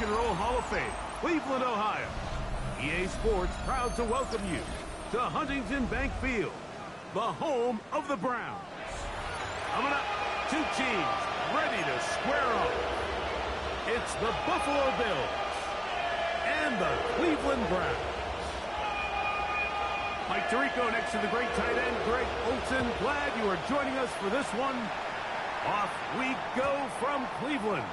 and Roll Hall of Fame, Cleveland, Ohio. EA Sports proud to welcome you to Huntington Bank Field, the home of the Browns. Coming up, two teams ready to square off. It's the Buffalo Bills and the Cleveland Browns. Mike Tirico next to the great tight end, Greg Olsen. Glad you are joining us for this one. Off we go from Cleveland.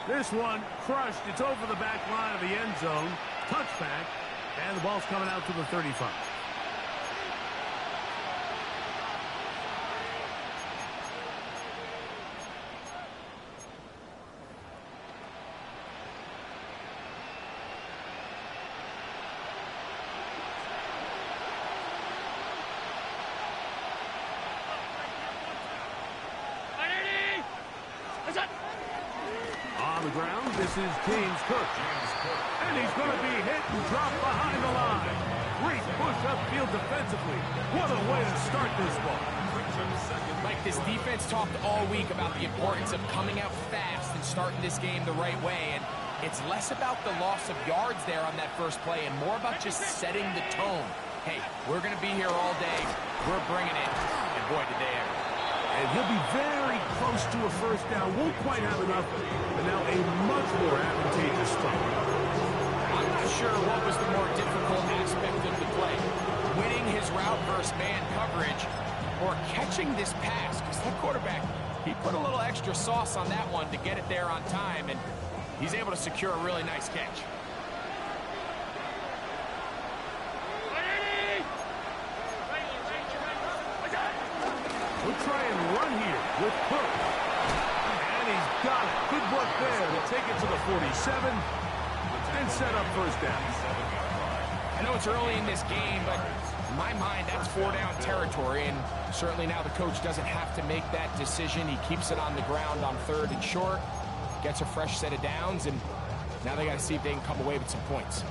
This one crushed. It's over the back line of the end zone. Touchback. And the ball's coming out to the 35. On the ground, this is James Cook. And he's going to be hit and dropped behind the line. Great push upfield defensively. What a way to start this ball. Mike, this defense talked all week about the importance of coming out fast and starting this game the right way. And it's less about the loss of yards there on that first play and more about just setting the tone. Hey, we're going to be here all day. We're bringing it. And boy, did they ever. And he'll be very close to a first down. Won't quite have enough, but now a much more advantageous spot. I'm not sure what was the more difficult aspect of the play. Winning his route versus man coverage or catching this pass. Because that quarterback, he put a little extra sauce on that one to get it there on time. And he's able to secure a really nice catch. We'll try and run here with Cook. And he's got it. Good work there to take it to the 47 and set up first down. I know it's early in this game, but in my mind, that's 4-down territory. And certainly now the coach doesn't have to make that decision. He keeps it on the ground on 3rd and short, gets a fresh set of downs, and now they got to see if they can come away with some points.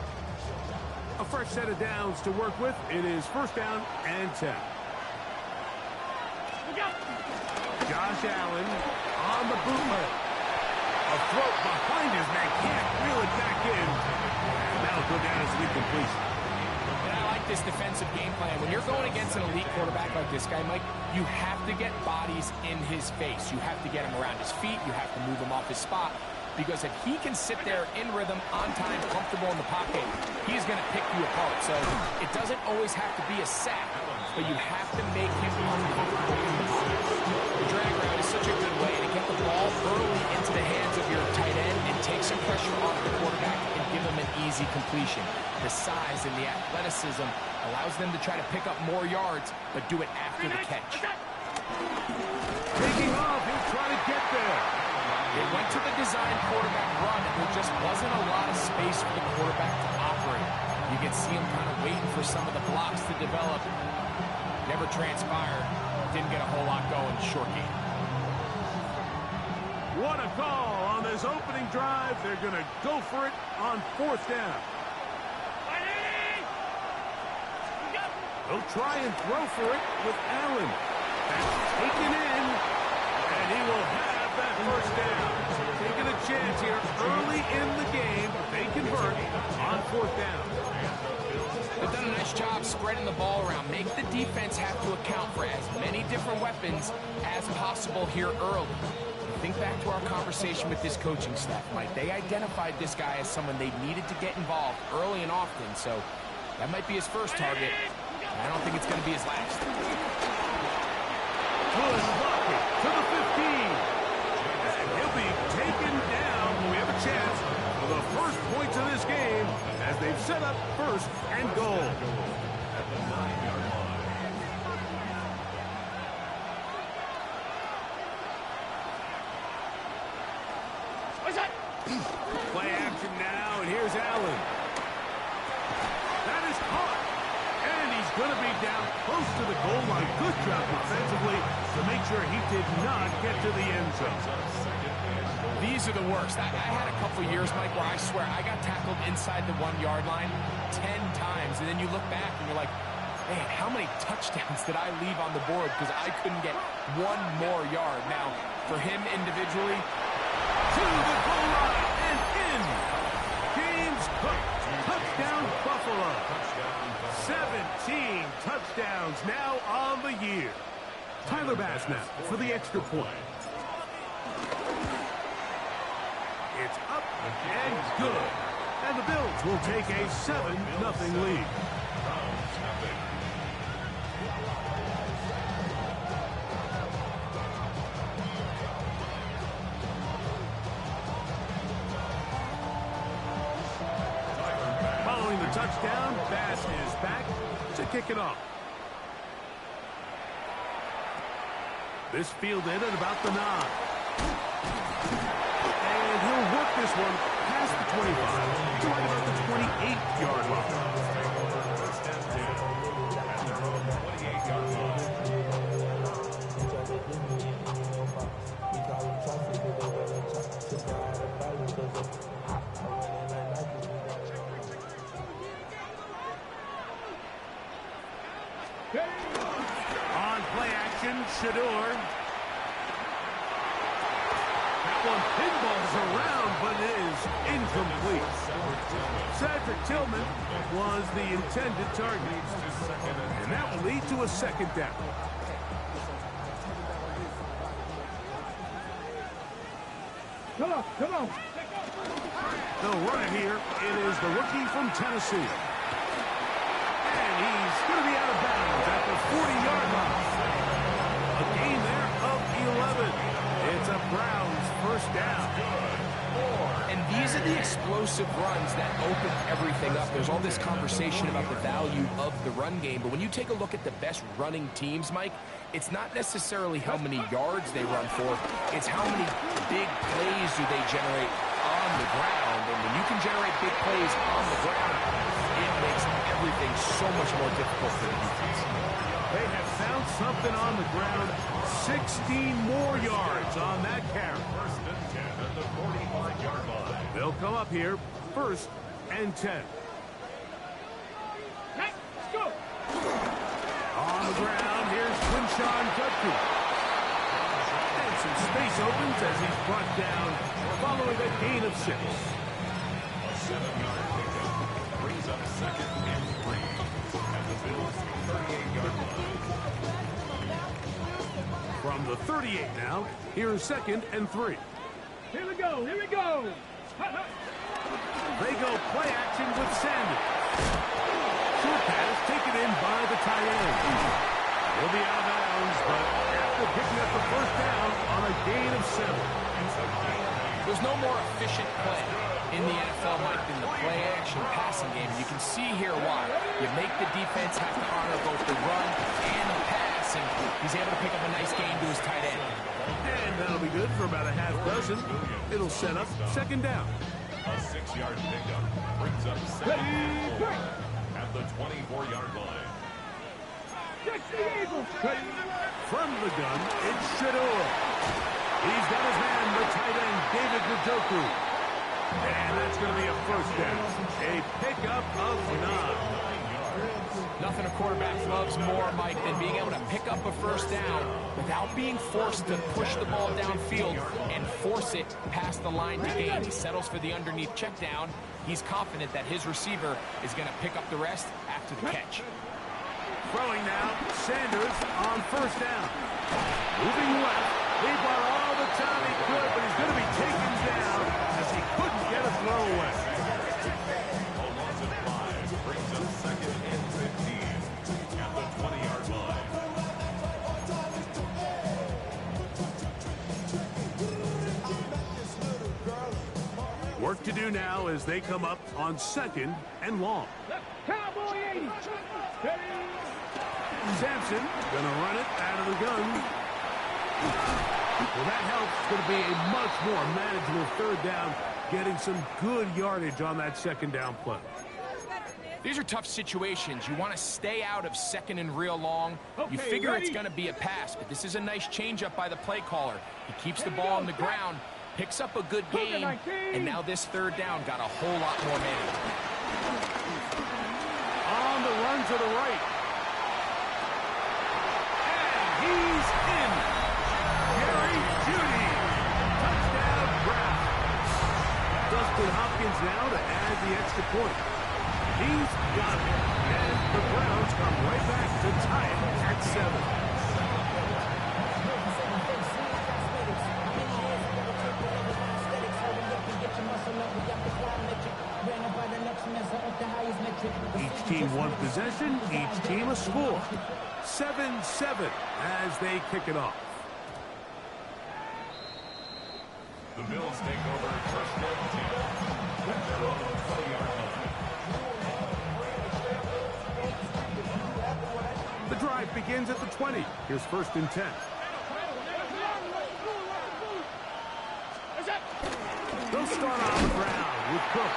A fresh set of downs to work with. It is first down and 10. Josh Allen on the bootleg. A throw behind his man. Can't reel it back in. And that'll go down as an incompletion. And I like this defensive game plan. When you're going against an elite quarterback like this guy, Mike, you have to get bodies in his face. You have to get him around his feet. You have to move him off his spot. Because if he can sit there in rhythm, on time, comfortable in the pocket, he's going to pick you apart. So it doesn't always have to be a sack, but you have to make him uncomfortable in the pocket. The drag route is such a good way to get the ball early into the hands of your tight end and take some pressure off the quarterback and give him an easy completion. The size and the athleticism allows them to try to pick up more yards, but do it after the catch. Taking off, he'll try to get there. It went to the design quarterback run, and there just wasn't a lot of space for the quarterback to operate. You can see him kind of waiting for some of the blocks to develop. Never transpired. Didn't get a whole lot going short game. What a call on this opening drive. They're going to go for it on 4th down. They'll try and throw for it with Allen. That's taken in, and he will have that first down. Taking a chance here early in the game. They convert on 4th down. They've done a nice job spreading the ball around. Make the defense have to account for as many different weapons as possible here early. Think back to our conversation with this coaching staff, Mike. They identified this guy as someone they needed to get involved early and often, so that might be his first target. I don't think it's going to be his last. Good blocking to the 15. And he'll be taken down when we have a chance for the first points of this game as they've set up 1st and goal. Play action now, and here's Allen. That is caught. And he's going to be down close to the goal line. Good job defensively to make sure he did not get to the end zone. These are the worst. I had a couple years, Mike, where I swear I got tackled inside the 1-yard line 10 times. And then you look back and you're like, man, how many touchdowns did I leave on the board because I couldn't get one more yard? Now, for him individually, to the goal line and in. Touchdown, Buffalo. 17 touchdowns now on the year. Tyler Bass now for the extra point. It's up and good. And the Bills will take a 7-0 lead. Following the touchdown, Bass is back to kick it off. This fielded at about the 9. And he'll work this one past the 25 to right about the 28-yard line. On play action, Shador. That one pinballs around, but it is incomplete. Cedric Tillman was the intended target. And that will lead to a second down. Come on. The runner here, it is the rookie from Tennessee. And he's going to be out of bounds at the 40-yard line. A gain there of 11. It's a Browns first down. And these are the explosive runs that open everything up. There's all this conversation about the value of the run game, but when you take a look at the best running teams, Mike, it's not necessarily how many yards they run for, it's how many big plays do they generate on the ground. And when you can generate big plays on the ground, it makes everything so much more difficult for the defense. They have found something on the ground. 16 more yards on that carry. First and 10 at the 45-yard line. They'll come up here, 1st and 10. Let's go. On the ground, here's Quinshawn Judkins. And some space opens as he's brought down following a gain of 6. A 7-yard pickup brings up 2nd and 3 at the Bills' 38-yard line. From the 38 now, here's 2nd and 3. Here we go. They go play action with Sanders. Short pass taken in by the tight end. He'll be out of bounds, but after picking up the first down on a gain of 7. There's no more efficient play in the NFL, Mike, than the play-action passing game. You can see here why. You make the defense have to honor both the run and the pass, and he's able to pick up a nice gain to his tight end. And that'll be good for about a half dozen. It'll set up 2nd down. A 6-yard pickup brings up 2nd and 4 at the 24-yard line. From the gun, it's Shador. He's got his man, the tight end, David Njoku. And that's going to be a first down. A pickup of 9. Nothing a quarterback loves more, Mike, than being able to pick up a first down without being forced to push the ball downfield and force it past the line to gain. He settles for the underneath check down. He's confident that his receiver is going to pick up the rest after the catch. Throwing now, Sanders on first down. Moving left. He brought all the time he could, but he's going to be taken down as he couldn't get a throw away. A loss of 5 brings up 2nd and 15 at the 20-yard line. Work to do now as they come up on 2nd and long. Cowboy 80. Sampson gonna run it out of the gun. Well, that helps. It's going to be a much more manageable 3rd down, getting some good yardage on that 2nd down play. These are tough situations. You want to stay out of 2nd and real long. You Okay, figure ready? it's going to be a pass, but this is a nice changeup by the play caller. He keeps the ball on the ground, picks up a good gain, and now this 3rd down got a whole lot more manageable. On the run to the right. And he's in. Jerry Jeudy. Touchdown, Browns. Dustin Hopkins now to add the extra point. He's got it. And the Browns come right back to tie it at 7. Each team one possession, each team a score. 7-7 as they kick it off. The Bills take over first and 10 at their own 20-yard line. The drive begins at the 20. Here's first and 10. They'll start on the ground with Cook.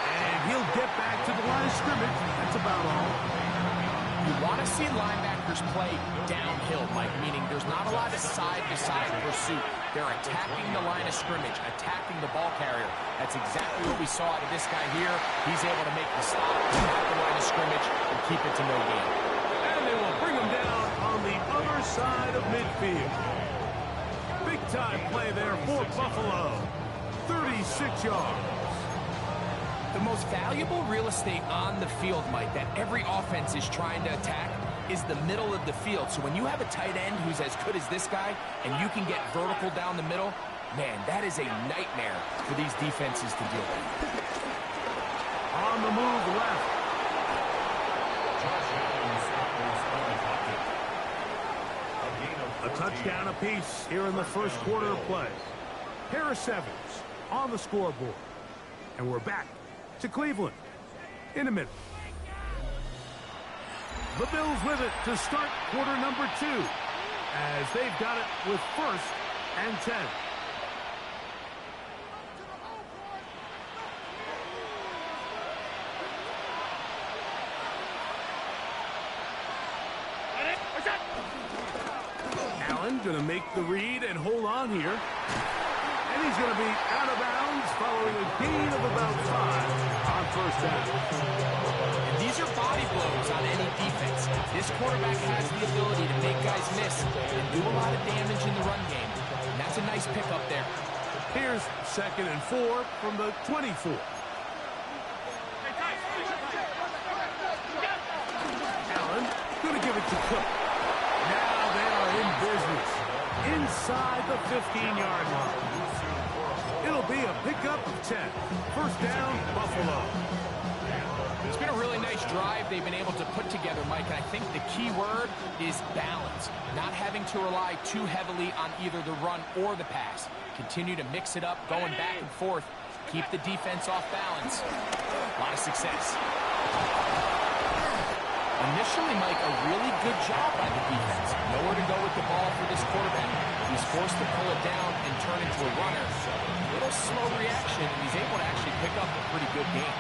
And he'll get back to the line of scrimmage. That's about all. You want to see linebackers play downhill, Mike, meaning there's not a lot of side-to-side pursuit. They're attacking the line of scrimmage, attacking the ball carrier. That's exactly what we saw out of this guy here. He's able to make the stop, at the line of scrimmage, and keep it to no gain. And they will bring him down on the other side of midfield. Big-time play there for Buffalo. 36 yards. The most valuable real estate on the field, Mike, that every offense is trying to attack is the middle of the field. So when you have a tight end who's as good as this guy and you can get vertical down the middle, man, that is a nightmare for these defenses to deal with. On the move left. A touchdown apiece here in the first quarter of play. Harris Evans on the scoreboard. And we're back to Cleveland in a minute. The Bills with it to start quarter number 2 as they've got it with first and 10. Allen going to make the read and hold on here. And he's going to be out of bounds following a gain of about 5 on first down. And these are body blows on any defense. This quarterback has the ability to make guys miss and do a lot of damage in the run game. And that's a nice pickup there. Here's second and 4 from the 24. Allen going to give it to Cook. Now they are in business inside the 15-yard line. It'll be a pickup of 10. First down, Buffalo. It's been a really nice drive they've been able to put together, Mike. And I think the key word is balance. Not having to rely too heavily on either the run or the pass. Continue to mix it up, going back and forth. Keep the defense off balance. A lot of success. Initially, Mike, a really good job by the defense. Nowhere to go with the ball for this quarterback. He's forced to pull it down and turn into a runner. A little slow reaction, and he's able to actually pick up a pretty good game.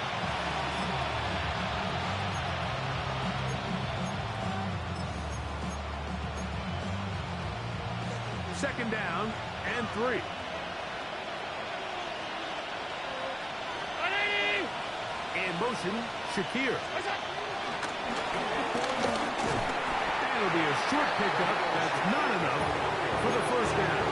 Second down and 3. In motion, Shakir. That'll be a short pickup. That's not enough for the first down.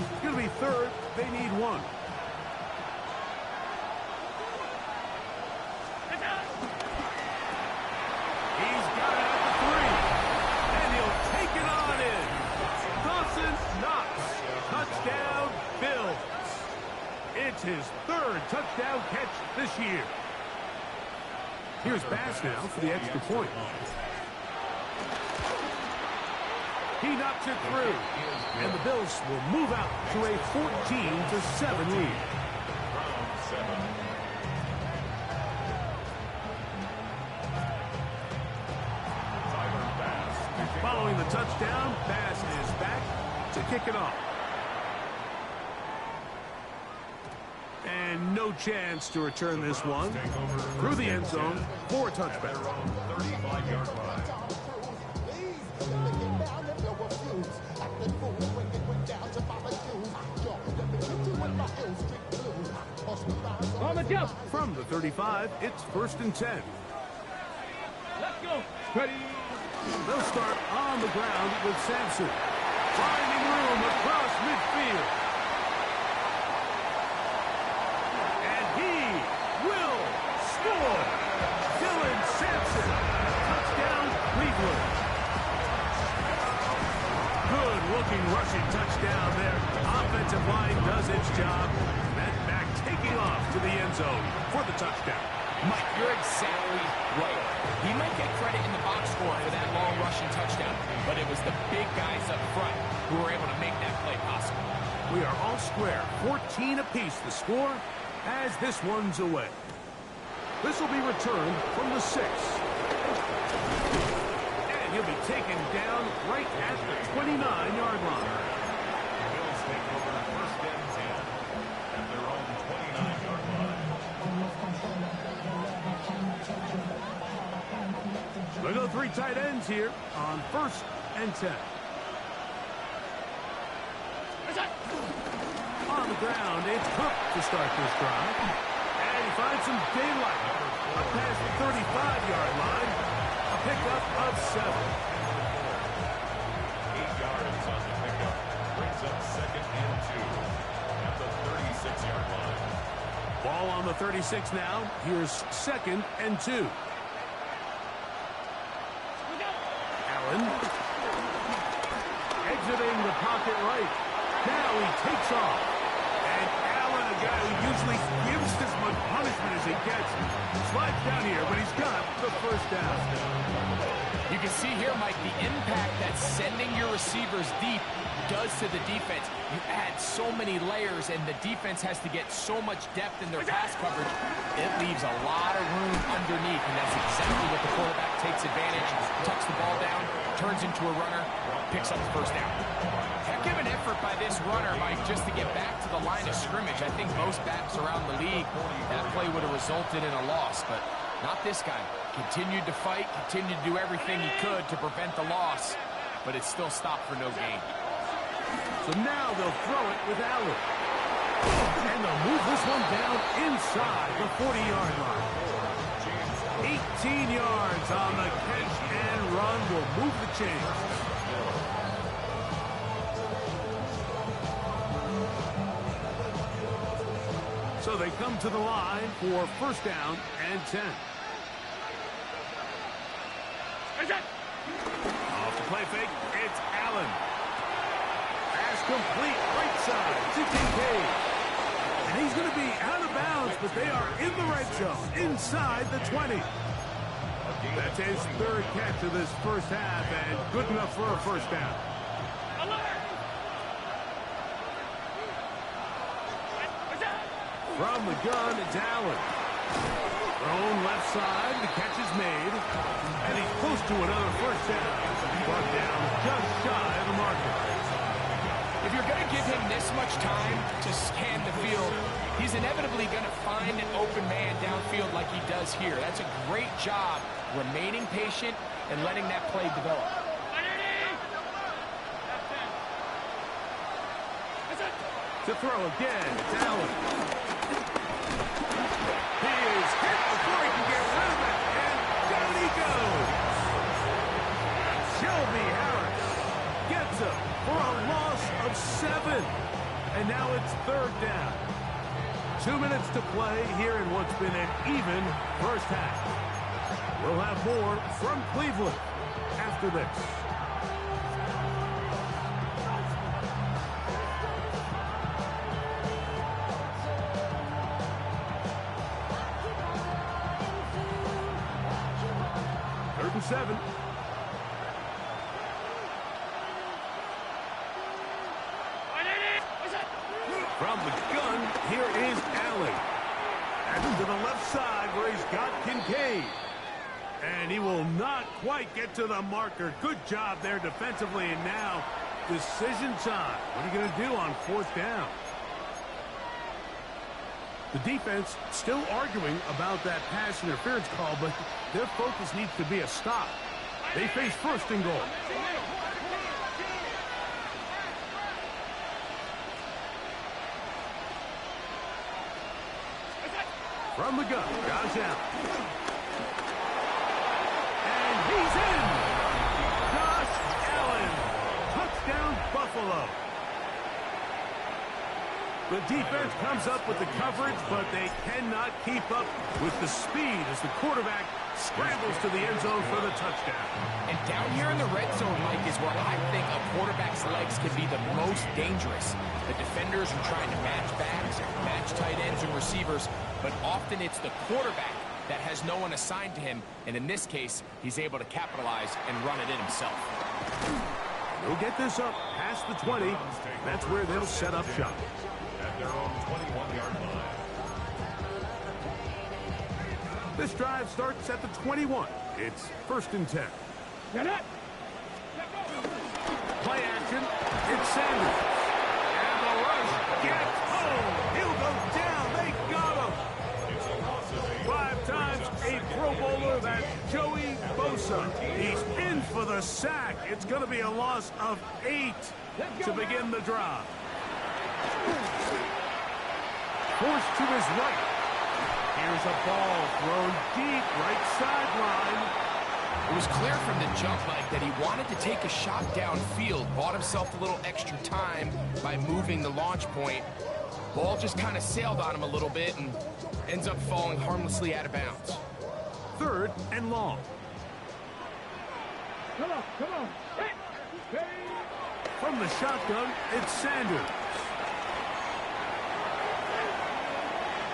It's going to be third. They need 1. It's his third touchdown catch this year. Here's Bass now for the extra point. He knocks it through, and the Bills will move out to a 14-7 lead. Following the touchdown, Bass is back to kick it off. And no chance to return this one through the end zone for a touchback. 35-yard line. Go. From the 35, it's 1st and 10. Let's go. Ready. They'll start on the ground with Sampson. Finding room across midfield. And he will score. Dylan Sampson. Touchdown, Cleveland. Good-looking rushing touchdown there. Offensive line does its job. That back taking off to the end zone for the touchdown. Mike, you're exactly right. He might get credit in the box score for that long rushing touchdown, but it was the big guys up front who were able to make that play possible. We are all square. 14 apiece the score as this one's away. This will be returned from the 6. And he'll be taken down right at the 29-yard line. The Bills take over 1st and 10 at their own 29-yard line. We'll go 3 tight ends here on 1st and 10. On the ground, it's Cook to start this drive. And he finds some daylight. Up past the 35-yard line. A pickup of 7. 8 yards on the pickup. Brings up 2nd and 2 at the 36-yard line. Ball on the 36 now. Here's 2nd and 2. Allen. Exiting the pocket right. Now he takes off. And Allen, a guy who usually gives as much punishment as he gets, slides down here, but he's got the 1st down. You can see here, Mike, the impact that sending your receivers deep does to the defense. You add so many layers, and the defense has to get so much depth in their pass coverage. It leaves a lot of room underneath, and that's exactly what the quarterback takes advantage. Tucks the ball down, turns into a runner, picks up the 1st down. Heck of an effort by this runner, Mike, just to get back to the line of scrimmage. I think most backs around the league, that play would have resulted in a loss, but not this guy. Continued to fight, continued to do everything he could to prevent the loss, but it still stopped for no gain. So now they'll throw it with Allen. And they'll move this one down inside the 40-yard line. 18 yards on the catch and run will move the chains. So they come to the line for 1st down and 10. Off the play fake, it's Allen. Pass complete right side to Kincaid. And he's going to be out of bounds, but they are in the red zone, inside the 20. That's his 3rd catch of this 1st half, and good enough for a 1st down. From the gun, it's Allen. Thrown left side, the catch is made, and he's close to another 1st down. Brought down just shy of the marker. If you're going to give him this much time to scan the field, he's inevitably going to find an open man downfield like he does here. That's a great job remaining patient and letting that play develop. To throw again, it's Allen. He is hit before he can get rid of it, and down he goes. Shelby Harris gets him for a loss of 7. And now it's 3rd down. 2 minutes to play here in what's been an even 1st half. We'll have more from Cleveland after this. Third and 7. From the gun, here is Allen. And to the left side where he's got Kincaid. And he will not quite get to the marker. Good job there defensively. And now, decision time. What are you going to do on 4th down? The defense still arguing about that pass interference call, but their focus needs to be a stop. They face 1st and goal. From the gun, Josh Allen. And he's in! Josh Allen. Touchdown, Buffalo. The defense comes up with the coverage, but they cannot keep up with the speed as the quarterback scrambles to the end zone for the touchdown. And down here in the red zone, Mike, is where I think a quarterback's legs can be the most dangerous. The defenders are trying to match backs, match tight ends and receivers, but often it's the quarterback that has no one assigned to him, and in this case, he's able to capitalize and run it in himself. They'll get this up past the 20. That's where they'll set up shop. At their own 21-yard line. This drive starts at the 21. It's 1st and 10. Get it. Play action. It's Sanders. And the rush gets home. He'll go down. They got him. It's a loss of 8. 5 times a Pro Bowler. That's Joey Bosa. He's in for the sack. It's going to be a loss of 8 to begin the drive. Forced to his right. Here's a ball thrown deep, right sideline. It was clear from the jump, Mike, that he wanted to take a shot downfield, bought himself a little extra time by moving the launch point. Ball just kind of sailed on him a little bit and ends up falling harmlessly out of bounds. 3rd and long. Come on, come on. Hey. Hey. From the shotgun, it's Sanders.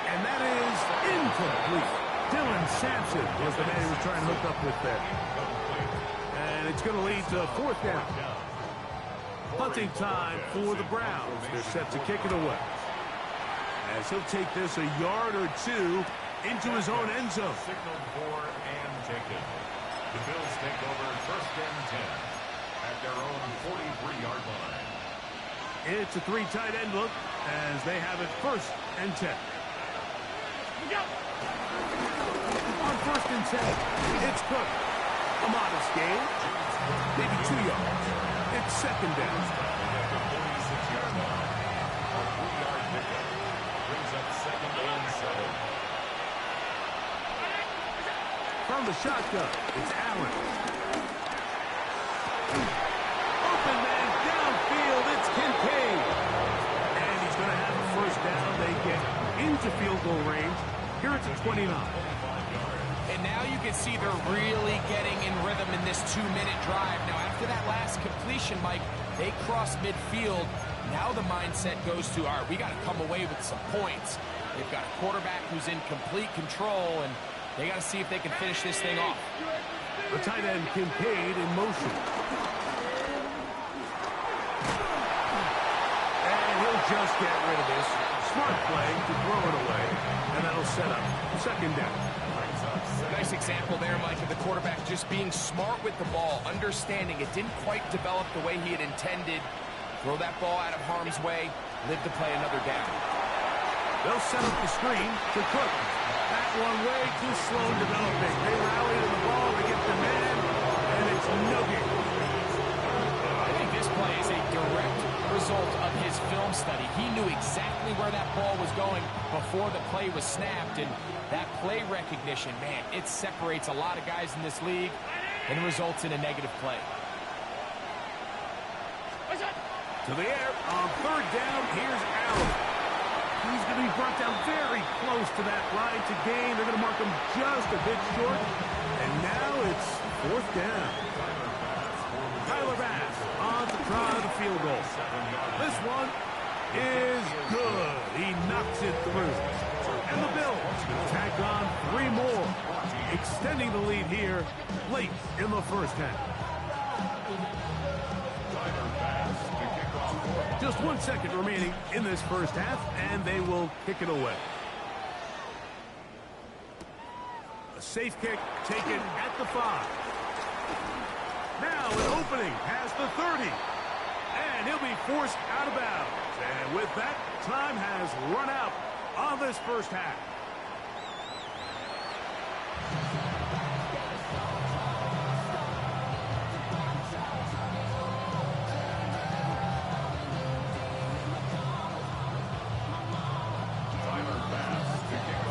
And that is incomplete. Dylan Sampson was the man he was trying to hook up with there. And it's going to lead to 4th down. Punting time for the Browns. They're set to kick it away. As he'll take this a yard or 2 into his own end zone. Signaled for and taken. The Bills take over 1st and 10 at their own 43-yard line. It's a 3 tight end look as they have it 1st and 10. On 1st and 10, it's Cook. A modest gain, maybe 2 yards. It's 2nd down. At the 46-yard line, a 3-yard pickup brings up 2nd and 7. From the shotgun, it's Allen. Open man downfield, it's Kincaid. And he's going to have a 1st down. They get into field goal range. Here it's a 29. And now you can see they're really getting in rhythm in this 2-minute drive. Now, after that last completion, Mike, they cross midfield. Now the mindset goes to, all right, we got to come away with some points. They've got a quarterback who's in complete control, and they got to see if they can finish this thing off. The tight end, Kincaid, in motion. And he'll just get rid of this. Smart play to throw it away, and that'll set up 2nd down. Nice example there, Mike, of the quarterback just being smart with the ball, understanding it didn't quite develop the way he had intended. Throw that ball out of harm's way, live to play another down. They'll set up the screen to Cook. That one way too slow developing. They rally to the ball to get the man, and it's no good. I think this play is a direct result of his film study. He knew exactly where that ball was going before the play was snapped, and that play recognition, man, it separates a lot of guys in this league and results in a negative play. To the air on 3rd down, here's Allen. He's going to be brought down very close to that line to gain. They're going to mark him just a bit short, and now it's 4th down. Tyler Bass on to try the field goal. This one is good. He knocks it through. And the Bills tack on 3 more, extending the lead here late in the 1st half. Just 1 second remaining in this 1st half, and they will kick it away. A safe kick taken at the 5. Now an opening past the 30. And he'll be forced out of bounds. And with that, time has run out on this 1st half.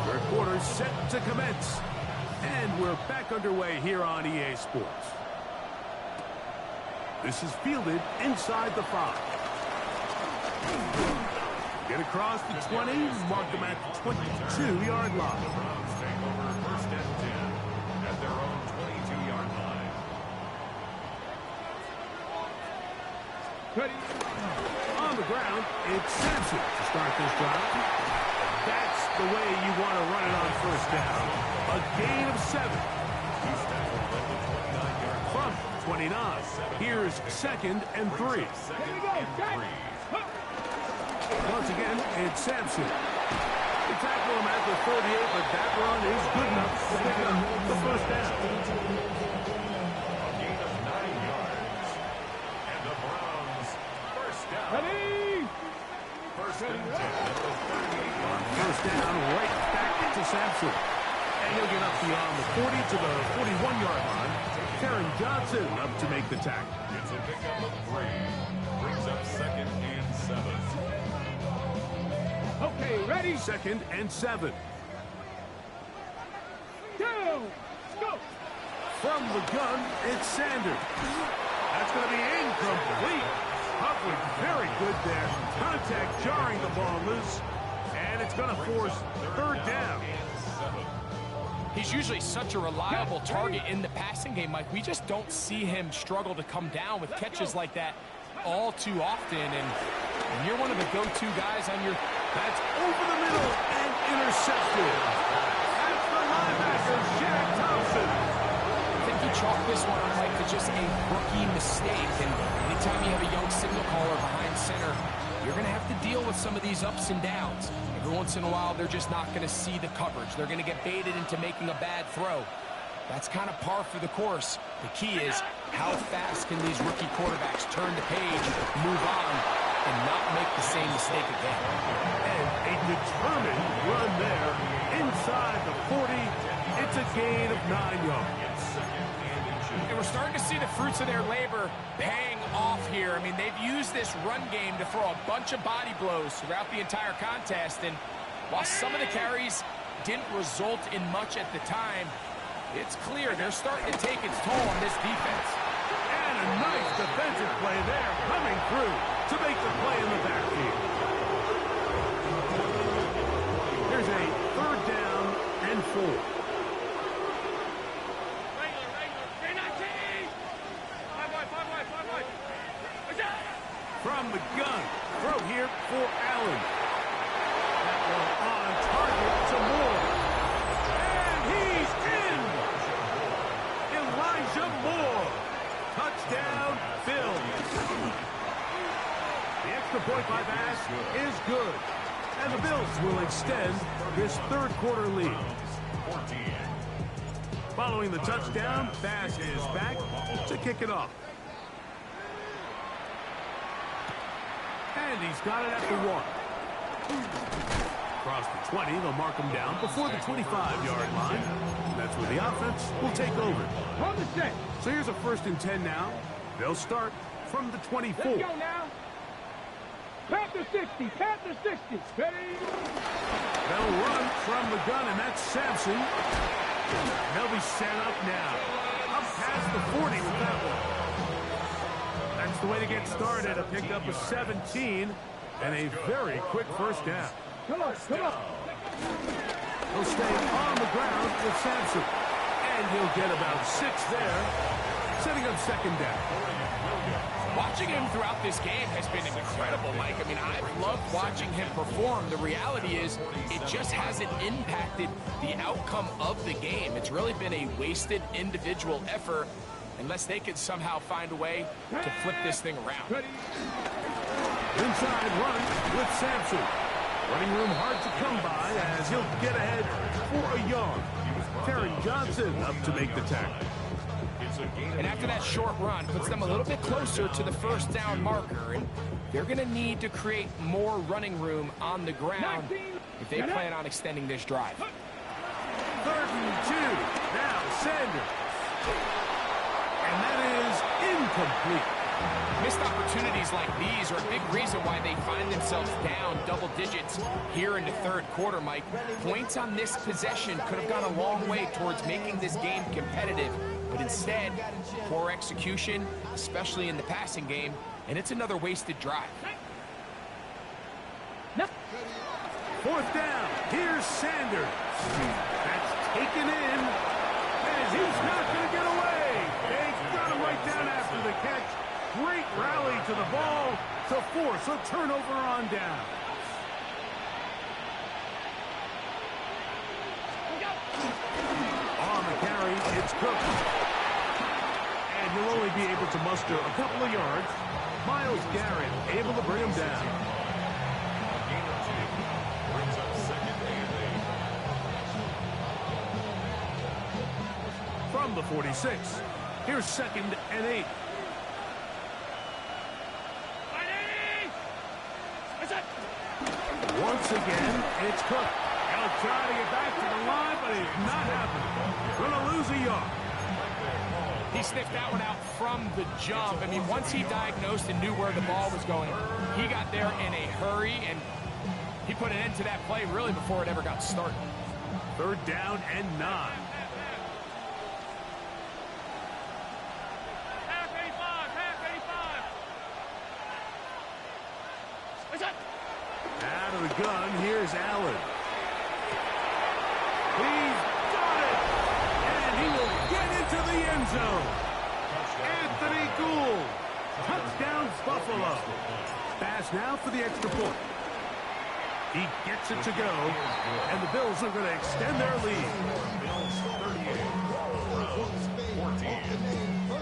Third quarter are set to commence. And we're back underway here on EA Sports. This is fielded inside the 5. Get across the 20, mark them at the 22-yard line. Browns take over first and 10 at their own 22-yard line. Ready. On the ground, it's Sampson to start this drive. That's the way you want to run it on first down. A gain of 7. He's tackled at the 29-yard From 29. Here's 2nd and 3. Second and 3. Once again, it's Sampson. They tackle him at the 38, but that run is good enough to pick up the first down. A gain of 9 yards. And the Browns first down. Ready. First and 10 at the 38-yard line. First down, right back into Sampson. And he'll get up beyond the 40 to the 41-yard line. Taron Johnson up to make the tackle. It's a pickup of 3. Brings up 2nd and 7. Okay, ready. 2nd and 7. Down. Go. From the gun, it's Sanders. That's going to be incomplete. Hovering very good there. Contact jarring the ball loose. And it's going to force 3rd down. He's usually such a reliable target in the passing game, Mike. We just don't see him struggle to come down with catches like that all too often. And you're one of the go-to guys on your... That's over the middle and intercepted. That's the linebacker, Shaq Thompson. I think he chalked this one up, Mike, to just a rookie mistake. And anytime you have a young signal caller behind center, you're going to have to deal with some of these ups and downs. Every once in a while, they're just not going to see the coverage. They're going to get baited into making a bad throw. That's kind of par for the course. The key is how fast can these rookie quarterbacks turn the page, move on, and not make the same mistake again. And a determined run there inside the 40. It's a gain of 9 yards. And we're starting to see the fruits of their labor paying off here. I mean, they've used this run game to throw a bunch of body blows throughout the entire contest. And while some of the carries didn't result in much at the time, it's clear they're starting to take its toll on this defense. And a nice defensive play there coming through to make the play in the backfield. Here's a 3rd down and 4. From the gun, throw here for Allen. That one on target to Moore. And he's in! Elijah Moore. Touchdown, Bills. The extra point by Bass is good. And the Bills will extend this 3rd quarter lead. Following the touchdown, Bass is back to kick it off. And he's got it at the 1. Across the 20, they'll mark him down before the 25-yard line. That's where the offense will take over. Hold the set. So here's a 1st and 10 now. They'll start from the 24. Let's go now. Panther 60. Panther 60. Ready. They'll run from the gun, and that's Sampson. They'll be set up now. Up past the 40 with that one. That's the way to get started. A pickup of 17 and a very quick first down. Come on, come on. He'll stay on the ground with Sampson. And he'll get about 6 there, setting up 2nd down. Watching him throughout this game has been incredible, Mike. I mean, I've loved watching him perform. The reality is it just hasn't impacted the outcome of the game. It's really been a wasted individual effort unless they could somehow find a way to flip this thing around. Ready. Inside run with Sampson. Running room hard to come by as he'll get ahead for a yard. Taron Johnson up to make the tackle. And after that short run, puts them a little bit closer to the 1st down marker. And they're going to need to create more running room on the ground if they plan on extending this drive. 3rd and 2. Now Sanders. And that is incomplete. Missed opportunities like these are a big reason why they find themselves down double digits here in the third quarter, Mike. Points on this possession could have gone a long way towards making this game competitive, but instead, poor execution, especially in the passing game, and it's another wasted drive. Fourth down. Here's Sanders. That's taken in, and he's not going to get away. They got him right down after the catch. Great rally to the ball to force a turnover on down. On the carry, it's Cook. And he'll only be able to muster a couple of yards. Myles Garrett able to bring him down. From the 46, here's 2nd and 8. Once again, it's Cook. He'll try to get back to the line, but it's not happening. Going to lose a yard. He sniffed that one out from the jump. I mean, once he diagnosed and knew where the ball was going, he got there in a hurry, and he put an end to that play really before it ever got started. 3rd down and 9. Out of the gun, here's Allen. He's got it! And he will get into the end zone. Anthony Gould. Touchdown, Buffalo. Pass now for the extra point. He gets it to go, and the Bills are going to extend their lead.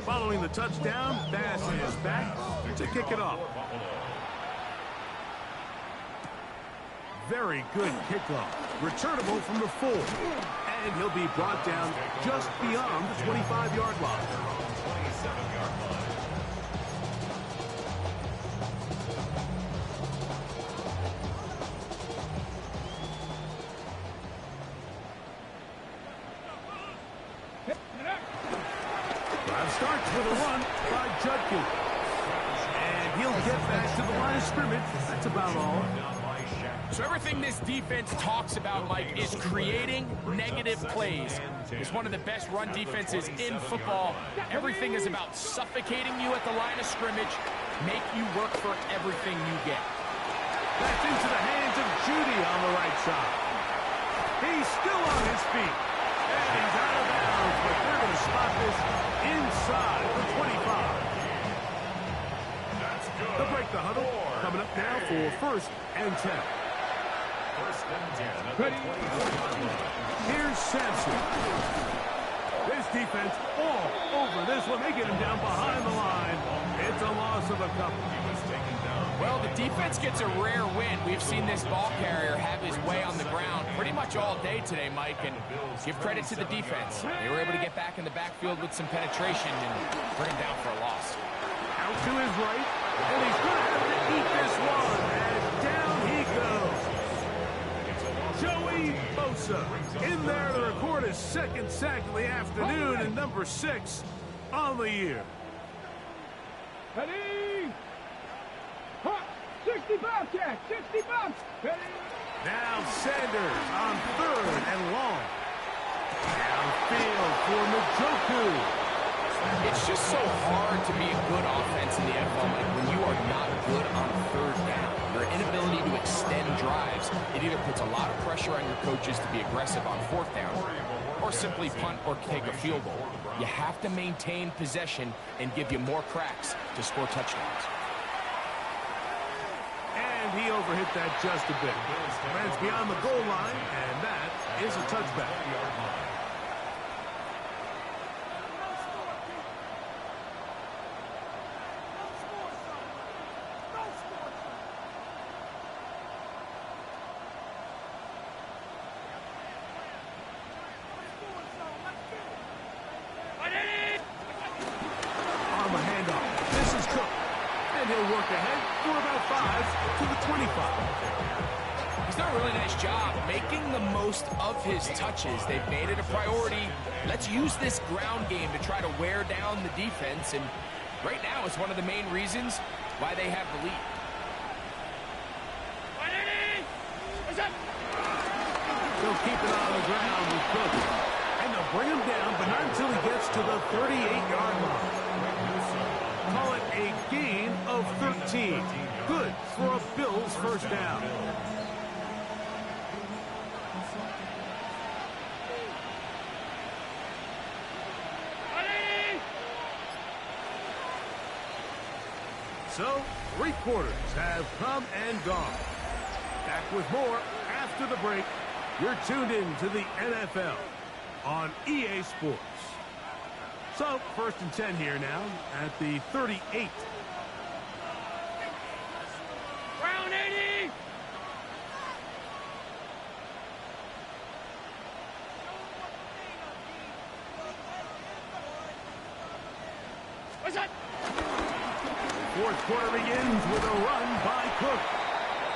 Following the touchdown, Bass is back to kick it off. Very good kickoff. Returnable from the 4. And he'll be brought down just beyond the 25-yard line. 27-yard line. Drive starts with a run by Judkins. And he'll get back to the line of scrimmage. That's about all. So everything this defense talks about, Mike, is creating negative plays. It's one of the best run defenses in football. Everything is about suffocating you at the line of scrimmage, make you work for everything you get. That's into the hands of Judy on the right side. He's still on his feet. And he's out of bounds, but they're going to spot this inside the 25. That's good. They'll break the huddle. Coming up now for 1st and 10. 1st and 10 at the 24-yard line. Here's Sampson. This defense all over this one. They get him down behind the line. It's a loss of a couple. He was taken down. Well, the defense gets a rare win. We've seen this ball carrier have his way on the ground pretty much all day today, Mike, and give credit to the defense. They were able to get back in the backfield with some penetration and bring him down for a loss. Out to his right, and he's going to have to eat this one. And down he goes. Joey Bosa in there to record his 2nd sack of the afternoon and number 6 on the year. Ready? Hot. 60 Bobcat. 60 Bobcat. Ready? Now Sanders on 3rd and long. Downfield for Njoku. It's just so hard to be a good offense in the NFL, Mike, when you are not good on 3rd down. Your inability to extend drives, it either puts a lot of pressure on your coaches to be aggressive on 4th down or simply punt or take a field goal. You have to maintain possession and give you more cracks to score touchdowns. And he overhit that just a bit. Lands beyond the goal line, and that is a touchback. On the handoff, this is Cook. And he'll work ahead for about 5 to the 25. He's done a really nice job making the most of his touches. They've made it a priority. Let's use this ground game to try to wear down the defense, and right now is one of the main reasons why they have the lead. They'll keep it on the ground with Cook. And they'll bring him down, but not until he gets to the 38-yard line. Call it a gain of 13. Good for a Bills first down. So, 3 quarters have come and gone. Back with more after the break. You're tuned in to the NFL on EA Sports. So, 1st and 10 here now at the 38. Round 80! What's that? 4th quarter begins with a run by Cook.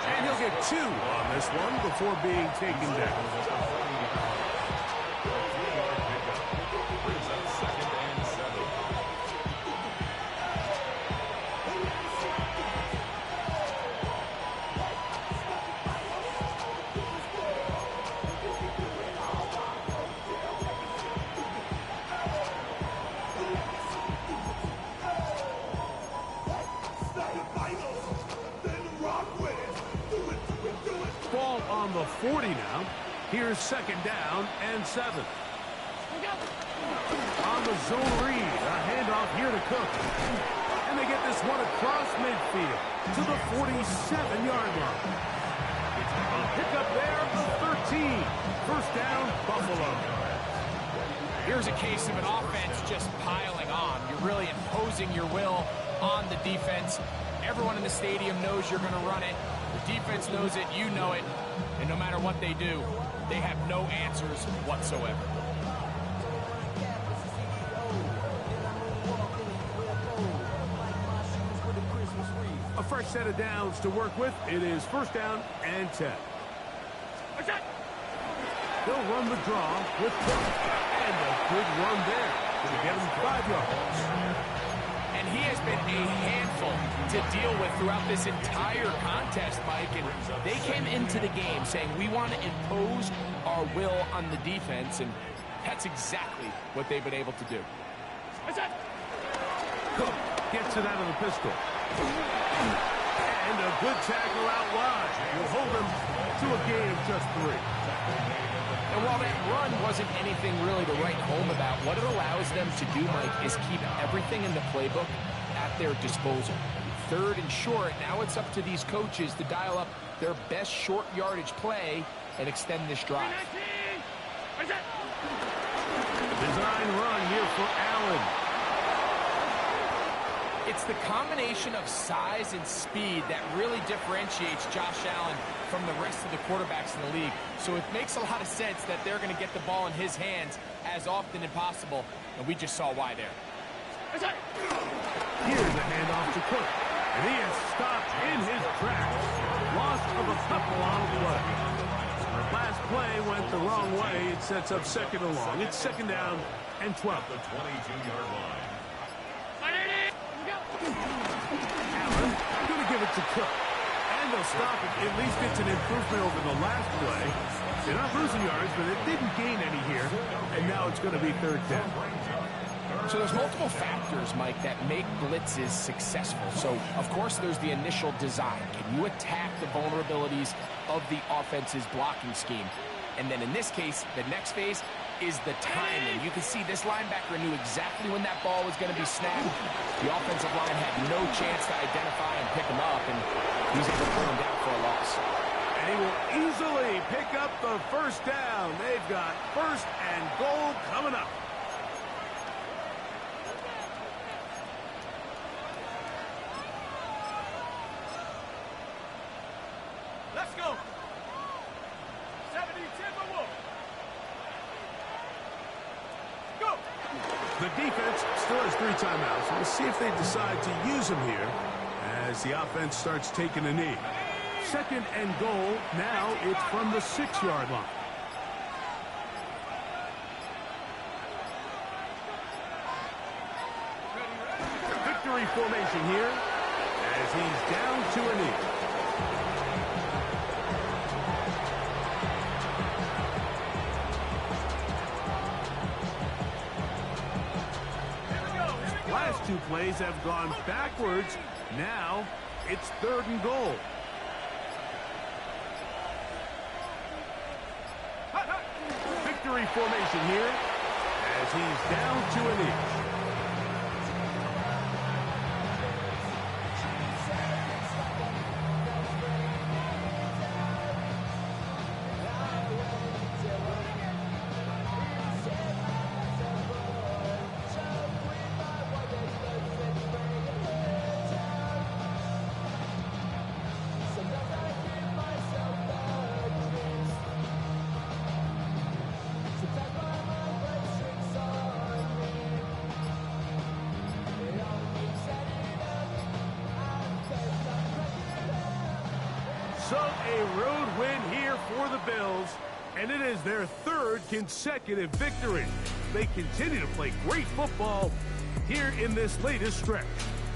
And he'll get 2 on this one before being taken down. Ball on the 40 now. Here's 2nd down and 7. On the zone read, a handoff here to Cook. And they get this one across midfield to the 47-yard line. A pickup there of 13. First down, Buffalo. Here's a case of an offense just piling on. You're really imposing your will on the defense. Everyone in the stadium knows you're going to run it. The defense knows it, you know it, and no matter what they do, they have no answers whatsoever. A fresh set of downs to work with. It is 1st down and 10. They'll run the draw with Cook. And a good run there. Going to get him 5 yards. And he has been a handful to deal with throughout this entire contest, Mike. And they came into the game saying, we want to impose our will on the defense. And that's exactly what they've been able to do. Cook gets it out of the pistol. And a good tackle out wide. Will hold him to a gain of just 3. And while that run wasn't anything really to write home about, what it allows them to do, Mike, is keep everything in the playbook at their disposal. 3rd and short, now it's up to these coaches to dial up their best short yardage play and extend this drive. Design run here for Allen. It's the combination of size and speed that really differentiates Josh Allen from the rest of the quarterbacks in the league. So it makes a lot of sense that they're going to get the ball in his hands as often as possible, and we just saw why there. Here's a handoff to Cook, and he is stopped in his tracks. Loss of a couple on the play. Last play went the wrong way. It sets up 2nd and long. It's 2nd down and 12. The 22-yard line. Allen going to give it to Cook. And they'll stop it. At least it's an improvement over the last play. They're not losing yards, but it didn't gain any here. And now it's going to be 3rd down. So there's multiple factors, Mike, that make blitzes successful. So, of course, there's the initial design. Can you attack the vulnerabilities of the offense's blocking scheme? And then in this case, the next phase is the timing. You can see this linebacker knew exactly when that ball was going to be snapped. The offensive line had no chance to identify and pick him up, and he was able to bring him down for a loss. And he will easily pick up the 1st down. They've got 1st and goal coming up. Let's go. 70 Timberwolves. Go. The defense still has 3 timeouts. We'll see if they decide to use them here as the offense starts taking a knee. 2nd and goal. Now it's from the 6-yard line. Victory formation here as he's down to a knee. Last two plays have gone backwards. Now it's 3rd and goal. Victory formation here as he's down to a knee. So a road win here for the Bills, and it is their 3rd consecutive victory. They continue to play great football here in this latest stretch.